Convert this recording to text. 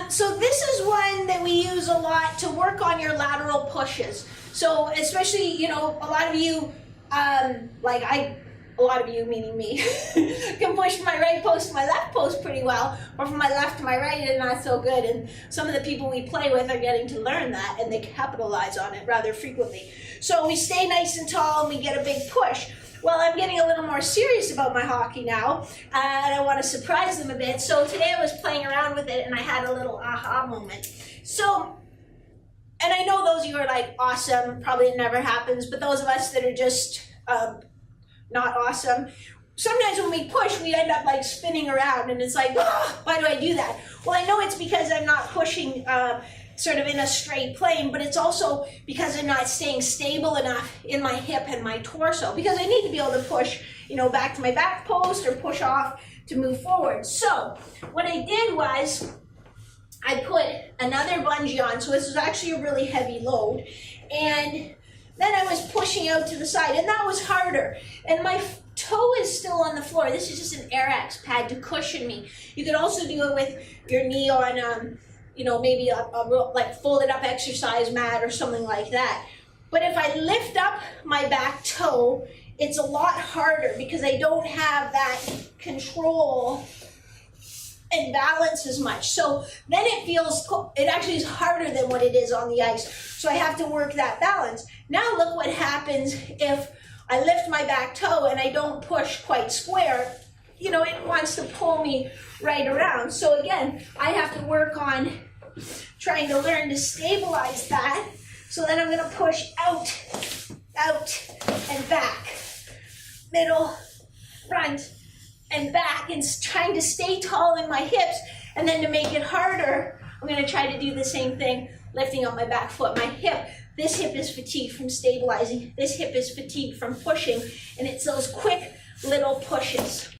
So this is one that we use a lot to work on your lateral pushes. So especially, you know, a lot of you, a lot of you, meaning me, can push from my right post to my left post pretty well, or from my left to my right and not so good. And some of the people we play with are getting to learn that, and they capitalize on it rather frequently. So we stay nice and tall and we get a big push. Well, I'm getting a little more serious about my hockey now, and I want to surprise them a bit. So today I was playing around with it and I had a little aha moment. So, and I know those of you are like, awesome, probably it never happens, but those of us that are just not awesome, sometimes when we push, we end up like spinning around, and it's like, oh, why do I do that? Well, I know it's because I'm not pushing sort of in a straight plane, but it's also because I'm not staying stable enough in my hip and my torso, because I need to be able to push, you know, back to my back post or push off to move forward. So what I did was I put another bungee on, so this was actually a really heavy load, and then I was pushing out to the side, and that was harder. And my toe is still on the floor. This is just an Air-X pad to cushion me. You could also do it with your knee on, you know, maybe a like folded up exercise mat or something like that. But if I lift up my back toe, it's a lot harder because I don't have that control and balance as much. So then it actually is harder than what it is on the ice. So I have to work that balance. Now look what happens if I lift my back toe and I don't push quite square. You know, it wants to pull me right around. So again, I have to work on trying to learn to stabilize that. So then I'm going to push out, and back, middle, front, and back, and trying to stay tall in my hips. And then to make it harder, I'm going to try to do the same thing, lifting up my back foot. My hip, this hip is fatigued from stabilizing. This hip is fatigued from pushing, and it's those quick little pushes.